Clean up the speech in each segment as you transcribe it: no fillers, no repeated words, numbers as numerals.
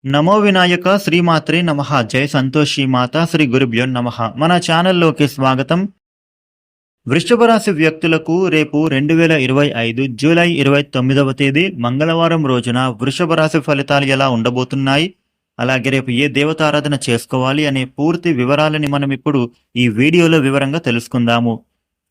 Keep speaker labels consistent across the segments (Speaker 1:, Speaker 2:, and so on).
Speaker 1: నమో వినాయక శ్రీమాత్రే నమః. జై సంతోషి మాత శ్రీ గురుభ్యో నమః. మన ఛానల్లోకి స్వాగతం. వృషభ రాశి వ్యక్తులకు రేపు 2025 జూలై 29వ తేదీ మంగళవారం రోజున వృషభ రాశి ఫలితాలు ఎలా ఉండబోతున్నాయి, అలాగే రేపు ఏ దేవతారాధన చేసుకోవాలి అనే పూర్తి వివరాలని మనం ఇప్పుడు ఈ వీడియోలో వివరంగా తెలుసుకుందాము.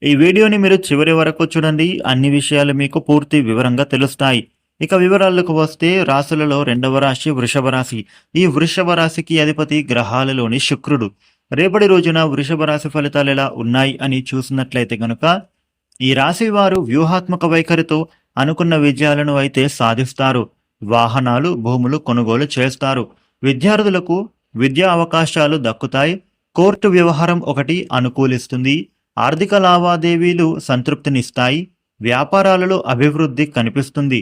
Speaker 1: ఈ వీడియోని మీరు చివరి వరకు చూడండి, అన్ని విషయాలు మీకు పూర్తి వివరంగా తెలుస్తాయి. ఇక వివరాలకు వస్తే రాశులలో రెండవ రాశి వృషభ రాశి. ఈ వృషభ రాశికి అధిపతి గ్రహాలలోని శుక్రుడు. రేపటి రోజున వృషభ రాశి ఫలితాలు ఎలా ఉన్నాయి అని చూసినట్లయితే గనుక ఈ రాశి వారు వ్యూహాత్మక వైఖరితో అనుకున్న విజయాలను అయితే సాధిస్తారు. వాహనాలు, భూములు కొనుగోలు చేస్తారు. విద్యార్థులకు విద్యా అవకాశాలు దక్కుతాయి. కోర్టు వ్యవహారం ఒకటి అనుకూలిస్తుంది. ఆర్థిక లావాదేవీలు సంతృప్తినిస్తాయి. వ్యాపారాలలో అభివృద్ధి కనిపిస్తుంది.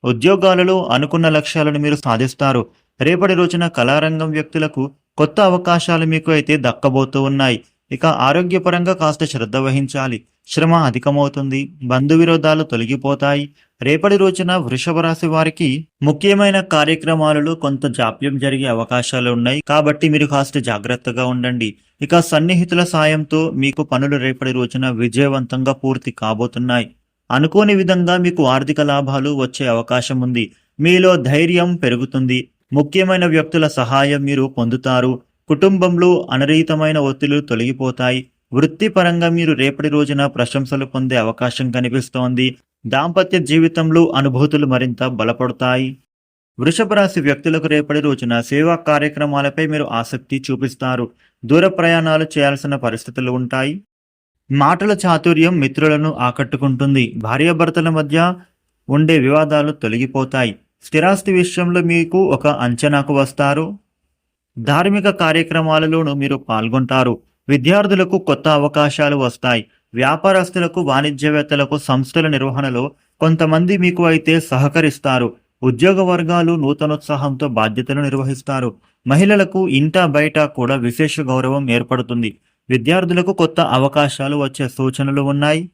Speaker 1: ఉద్యోగాలలో అనుకున్న లక్ష్యాలను మీరు సాధిస్తారు. రేపటి రోజున కళారంగం వ్యక్తులకు కొత్త అవకాశాలు మీకు అయితే దక్కబోతూ ఉన్నాయి. ఇక ఆరోగ్యపరంగా కాస్త శ్రద్ధ వహించాలి. శ్రమ అధికమవుతుంది. బంధు విరోధాలు తొలగిపోతాయి. రేపటి రోజున వృషభ రాశి వారికి ముఖ్యమైన కార్యక్రమాలలో కొంత జాప్యం జరిగే అవకాశాలు ఉన్నాయి. కాబట్టి మీరు కాస్త జాగ్రత్తగా ఉండండి. ఇక సన్నిహితుల సాయంతో మీకు పనులు రేపటి రోజున విజయవంతంగా పూర్తి కాబోతున్నాయి. అనుకోని విధంగా మీకు ఆర్థిక లాభాలు వచ్చే అవకాశం ఉంది. మీలో ధైర్యం పెరుగుతుంది. ముఖ్యమైన వ్యక్తుల సహాయం మీరు పొందుతారు. కుటుంబంలో అనరీతమైన ఒత్తిళ్లు తొలగిపోతాయి. వృత్తిపరంగా మీరు రేపటి రోజున ప్రశంసలు పొందే అవకాశం కనిపిస్తోంది. దాంపత్య జీవితంలో అనుభూతులు మరింత బలపడతాయి. వృషభ రాశి వ్యక్తులకు రేపటి రోజున సేవా కార్యక్రమాలపై మీరు ఆసక్తి చూపిస్తారు. దూర ప్రయాణాలు చేయాల్సిన పరిస్థితులు ఉంటాయి. మాటల చాతుర్యం మిత్రులను ఆకట్టుకుంటుంది. భార్యాభర్తల మధ్య ఉండే వివాదాలు తొలగిపోతాయి. స్థిరాస్తి విషయంలో మీకు ఒక అంచనాకు వస్తారు. ధార్మిక కార్యక్రమాలలోనూ మీరు పాల్గొంటారు. విద్యార్థులకు కొత్త అవకాశాలు వస్తాయి. వ్యాపారస్తులకు, వాణిజ్యవేత్తలకు సంస్థల నిర్వహణలో కొంతమంది మీకు అయితే సహకరిస్తారు. ఉద్యోగ వర్గాలు నూతనోత్సాహంతో బాధ్యతలు నిర్వహిస్తారు. మహిళలకు ఇంట బయట కూడా విశేష గౌరవం ఏర్పడుతుంది. విద్యార్థులకు కొత్త అవకాశాలు వచ్చే సూచనలు ఉన్నాయి.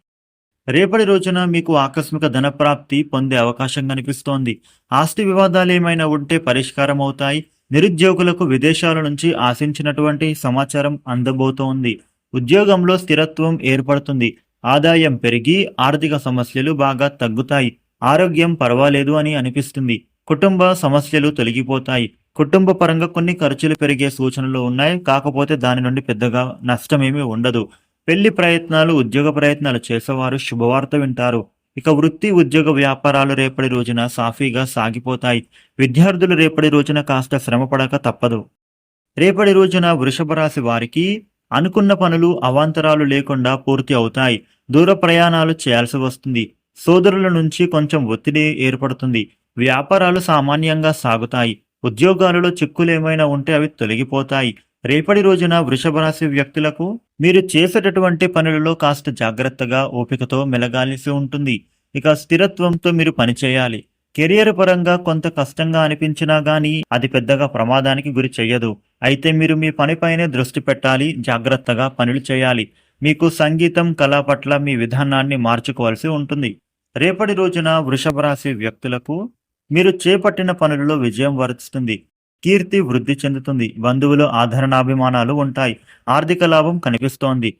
Speaker 1: రేపటి రోజున మీకు ఆకస్మిక ధనప్రాప్తి పొందే అవకాశం కనిపిస్తోంది. ఆస్తి వివాదాలు ఏమైనా ఉంటే పరిష్కారం అవుతాయి. నిరుద్యోగులకు విదేశాల నుంచి ఆశించినటువంటి సమాచారం అందబోతోంది. ఉద్యోగంలో స్థిరత్వం ఏర్పడుతుంది. ఆదాయం పెరిగి ఆర్థిక సమస్యలు బాగా తగ్గుతాయి. ఆరోగ్యం పర్వాలేదు అని అనిపిస్తుంది. కుటుంబ సమస్యలు తొలగిపోతాయి. కుటుంబ పరంగా కొన్ని ఖర్చులు పెరిగే సూచనలు ఉన్నాయి. కాకపోతే దాని నుండి పెద్దగా నష్టమేమీ ఉండదు. పెళ్లి ప్రయత్నాలు, ఉద్యోగ ప్రయత్నాలు చేసేవారు శుభవార్త వింటారు. ఇక వృత్తి, ఉద్యోగ వ్యాపారాలు రేపటి రోజున సాఫీగా సాగిపోతాయి. విద్యార్థులు రేపటి రోజున కాస్త శ్రమపడక తప్పదు. రేపటి రోజున వృషభ రాశి వారికి అనుకున్న పనులు అవాంతరాలు లేకుండా పూర్తి అవుతాయి. దూర ప్రయాణాలు చేయాల్సి వస్తుంది. సోదరుల నుంచి కొంచెం ఒత్తిడి ఏర్పడుతుంది. వ్యాపారాలు సామాన్యంగా సాగుతాయి. ఉద్యోగాలలో చిక్కులేమైనా ఉంటే అవి తొలగిపోతాయి. రేపటి రోజున వృషభ రాశి వ్యక్తులకు మీరు చేసేటటువంటి పనులలో కాస్త జాగ్రత్తగా, ఓపికతో మెలగాల్సి ఉంటుంది. ఇక స్థిరత్వంతో మీరు పనిచేయాలి. కెరియర్ పరంగా కొంత కష్టంగా అనిపించినా గానీ అది పెద్దగా ప్రమాదానికి గురి చెయ్యదు. అయితే మీరు మీ పనిపైనే దృష్టి పెట్టాలి. జాగ్రత్తగా పనులు చేయాలి. మీకు సంగీతం, కళ పట్ల మీ విధానాన్ని మార్చుకోవాల్సి ఉంటుంది. రేపటి రోజున వృషభ రాశి వ్యక్తులకు మీరు చేపట్టిన పనులలో విజయం వరిస్తుంది. కీర్తి వృద్ధి చెందుతుంది. బంధువులు ఆదరణాభిమానాలు ఉంటాయి. ఆర్థిక లాభం కనిపిస్తోంది.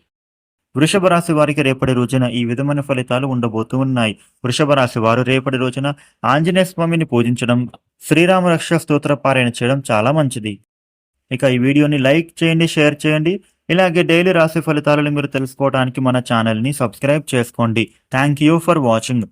Speaker 1: వృషభ రాశి వారికి రేపటి రోజున ఈ విధమైన ఫలితాలు ఉండబోతూ ఉన్నాయి. వృషభ రాశి వారు రేపటి రోజున ఆంజనేయ స్వామిని పూజించడం, శ్రీరామ రక్ష స్తోత్ర పారాయణ చేయడం చాలా మంచిది. ఇక ఈ వీడియోని లైక్ చేయండి, షేర్ చేయండి. ఇలాగే డైలీ రాశి ఫలితాలను మీరు తెలుసుకోవడానికి మన ఛానల్ని సబ్స్క్రైబ్ చేసుకోండి. Thank you for watching.